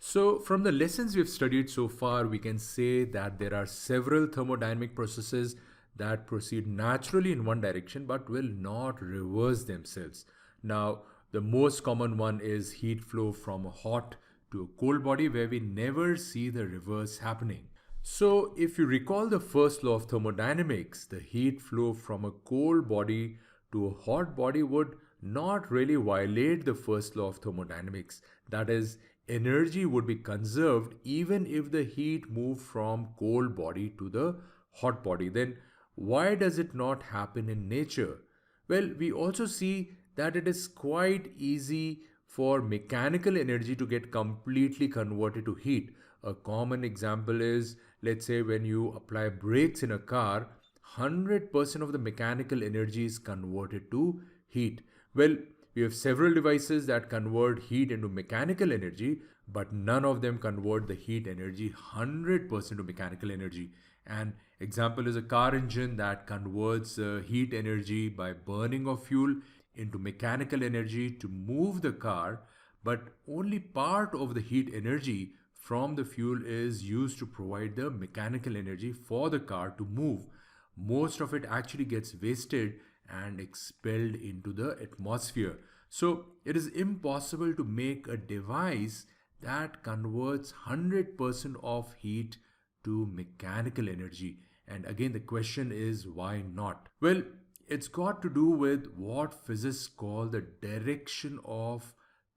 So, from the lessons we've studied so far, we can say that there are several thermodynamic processes that proceed naturally in one direction but will not reverse themselves. Now, the most common one is heat flow from a hot to a cold body, where we never see the reverse happening. So, if you recall the first law of thermodynamics, the heat flow from a cold body to a hot body would not really violate the first law of thermodynamics. That is, energy would be conserved even if the heat moved from cold body to the hot body. Then, why does it not happen in nature? Well, we also see that it is quite easy for mechanical energy to get completely converted to heat. A common example is, let's say, when you apply brakes in a car, 100% of the mechanical energy is converted to heat. Well, we have several devices that convert heat into mechanical energy, but none of them convert the heat energy 100% to mechanical energy. An example is a car engine that converts heat energy by burning of fuel into mechanical energy to move the car, but only part of the heat energy from the fuel is used to provide the mechanical energy for the car to move. Most of it actually gets wasted and expelled into the atmosphere. So it is impossible to make a device that converts 100% of heat to mechanical energy. And again, the question is, why not? Well, it's got to do with what physicists call the direction of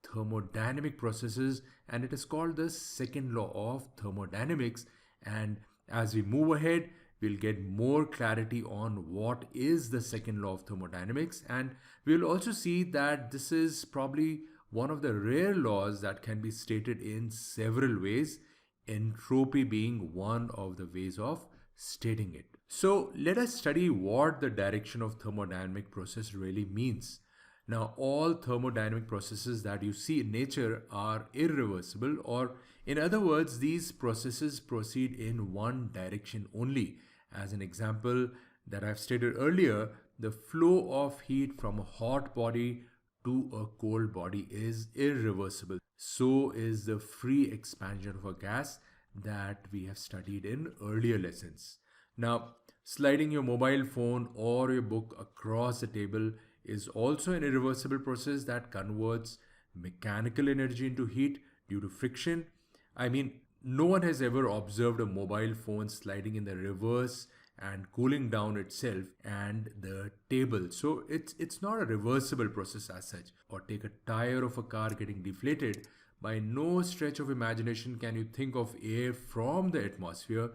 thermodynamic processes, and it is called the second law of thermodynamics. And as we move ahead, we'll get more clarity on what is the second law of thermodynamics, and we'll also see that this is probably one of the rare laws that can be stated in several ways, entropy being one of the ways of stating it. So let us study what the direction of thermodynamic process really means. Now, all thermodynamic processes that you see in nature are irreversible, or in other words, these processes proceed in one direction only. As an example that I've stated earlier, the flow of heat from a hot body to a cold body is irreversible. So is the free expansion of a gas that we have studied in earlier lessons. Now, sliding your mobile phone or your book across the table is also an irreversible process that converts mechanical energy into heat due to friction. I mean, no one has ever observed a mobile phone sliding in the reverse and cooling down itself and the table. So it's not a reversible process as such. Or take a tire of a car getting deflated. By no stretch of imagination can you think of air from the atmosphere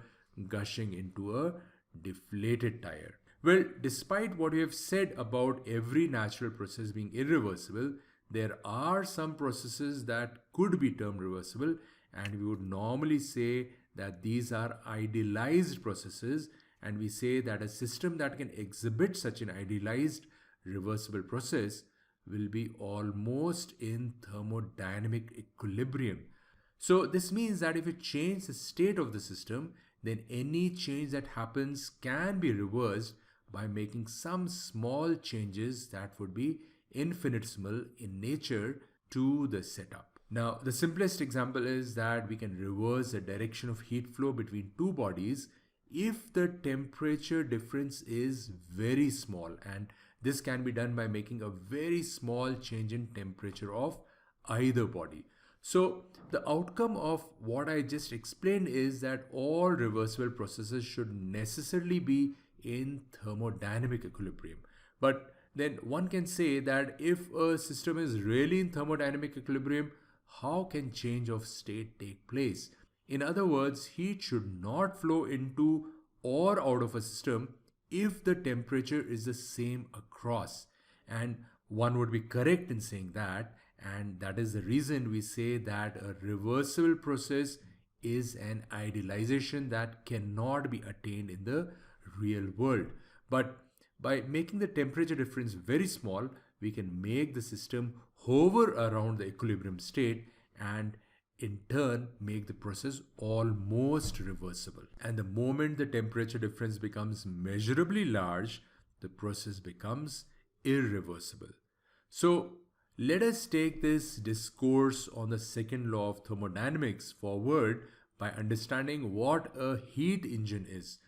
gushing into a deflated tire. Well, despite what we have said about every natural process being irreversible, there are some processes that could be termed reversible, and we would normally say that these are idealized processes, and we say that a system that can exhibit such an idealized reversible process will be almost in thermodynamic equilibrium. So this means that if you change the state of the system, then any change that happens can be reversed by making some small changes that would be infinitesimal in nature to the setup. Now, the simplest example is that we can reverse the direction of heat flow between two bodies if the temperature difference is very small, and this can be done by making a very small change in temperature of either body. So the outcome of what I just explained is that all reversible processes should necessarily be in thermodynamic equilibrium. But then one can say that if a system is really in thermodynamic equilibrium, how can change of state take place? In other words, heat should not flow into or out of a system if the temperature is the same across. And one would be correct in saying that, and that is the reason we say that a reversible process is an idealization that cannot be attained in the real world. But by making the temperature difference very small, we can make the system hover around the equilibrium state and in turn make the process almost reversible. And the moment the temperature difference becomes measurably large, the process becomes irreversible. So Let us take this discourse on the second law of thermodynamics forward by understanding what a heat engine is.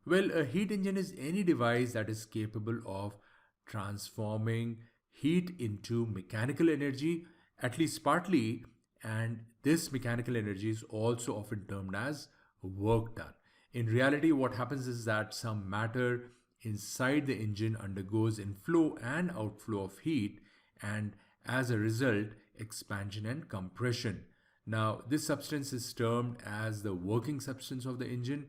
Well, a heat engine is any device that is capable of transforming heat into mechanical energy, at least partly, and this mechanical energy is also often termed as work done. In reality, what happens is that some matter inside the engine undergoes inflow and outflow of heat, and as a result, expansion and compression. Now, this substance is termed as the working substance of the engine.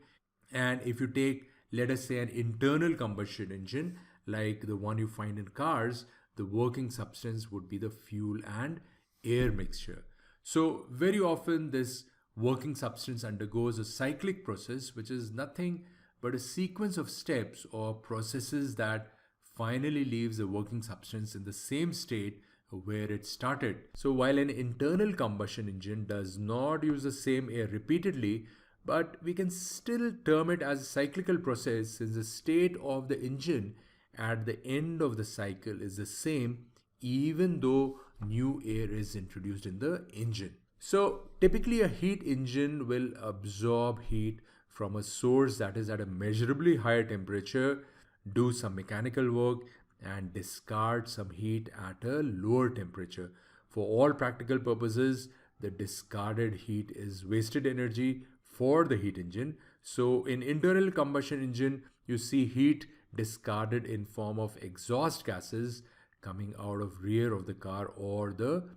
And if you take, let us say, an internal combustion engine like the one you find in cars, the working substance would be the fuel and air mixture. So, very often, this working substance undergoes a cyclic process, which is nothing but a sequence of steps or processes that finally leaves the working substance in the same state where it started. So, while an internal combustion engine does not use the same air repeatedly, but we can still term it as a cyclical process since the state of the engine at the end of the cycle is the same even though new air is introduced in the engine. So typically a heat engine will absorb heat from a source that is at a measurably higher temperature, do some mechanical work, and discard some heat at a lower temperature. For all practical purposes, the discarded heat is wasted energy for the heat engine. So in internal combustion engine, you see heat discarded in form of exhaust gases coming out of rear of the car or the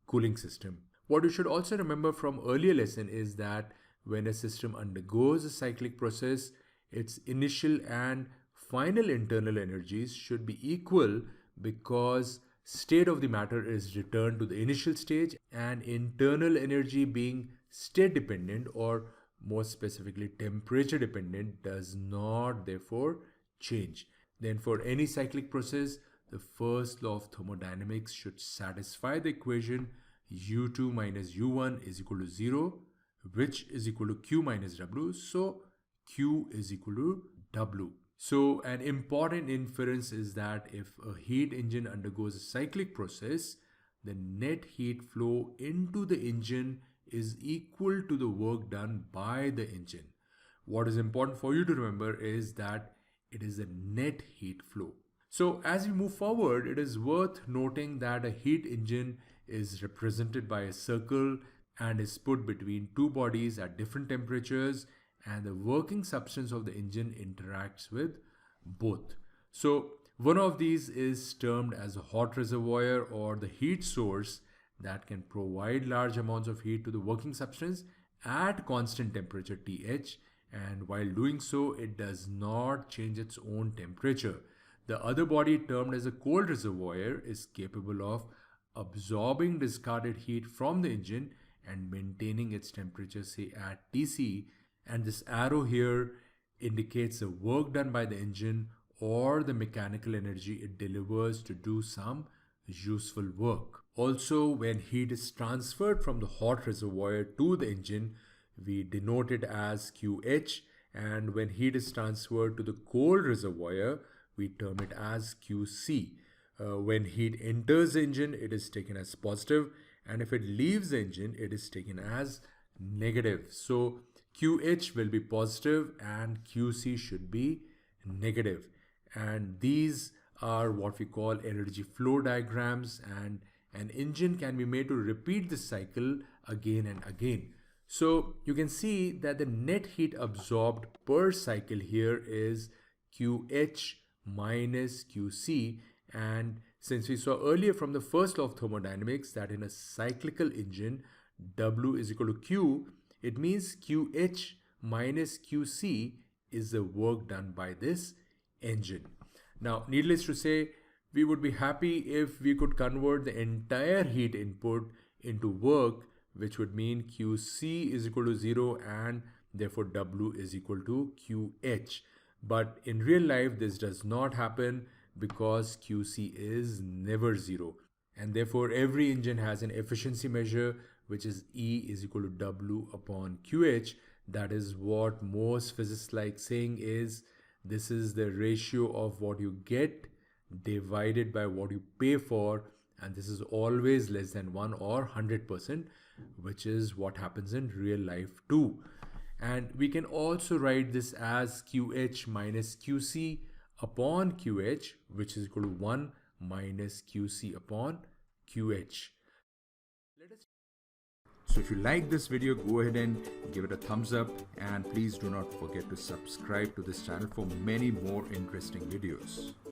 cooling system. What you should also remember from earlier lesson is that when a system undergoes a cyclic process, its initial and final internal energies should be equal because state of the matter is returned to the initial stage and internal energy being state dependent or more specifically temperature dependent does not therefore change. Then for any cyclic process, the first law of thermodynamics should satisfy the equation U2 minus U1 is equal to 0, which is equal to Q minus W. So Q is equal to W. So an important inference is that if a heat engine undergoes a cyclic process, the net heat flow into the engine is equal to the work done by the engine. What is important for you to remember is that it is a net heat flow. So as we move forward, it is worth noting that a heat engine is represented by a circle and is put between two bodies at different temperatures, and the working substance of the engine interacts with both. So one of these is termed as a hot reservoir or the heat source that can provide large amounts of heat to the working substance at constant temperature Th, and while doing so it does not change its own temperature. The other body termed as a cold reservoir is capable of absorbing discarded heat from the engine and maintaining its temperature say at Tc, and this arrow here indicates the work done by the engine or the mechanical energy it delivers to do some useful work. Also, when heat is transferred from the hot reservoir to the engine, we denote it as QH, and when heat is transferred to the cold reservoir, we term it as QC. When heat enters the engine, it is taken as positive, and if it leaves the engine, it is taken as negative. So QH will be positive and QC should be negative. And these are what we call energy flow diagrams, and an engine can be made to repeat this cycle again and again. So you can see that the net heat absorbed per cycle here is QH minus QC, and since we saw earlier from the first law of thermodynamics that in a cyclical engine W is equal to Q, it means QH minus QC is the work done by this engine. Now, needless to say, we would be happy if we could convert the entire heat input into work, which would mean QC is equal to 0 and therefore W is equal to QH. But in real life, this does not happen because QC is never 0. And therefore, every engine has an efficiency measure, which is E is equal to W upon QH. That is what most physicists like saying is this is the ratio of what you get divided by what you pay for and this is always less than 1 or 100%, which is what happens in real life too. And we can also write this as QH minus QC upon QH, which is equal to 1 minus QC upon QH. So if you like this video, go ahead and give it a thumbs up, and please do not forget to subscribe to this channel for many more interesting videos.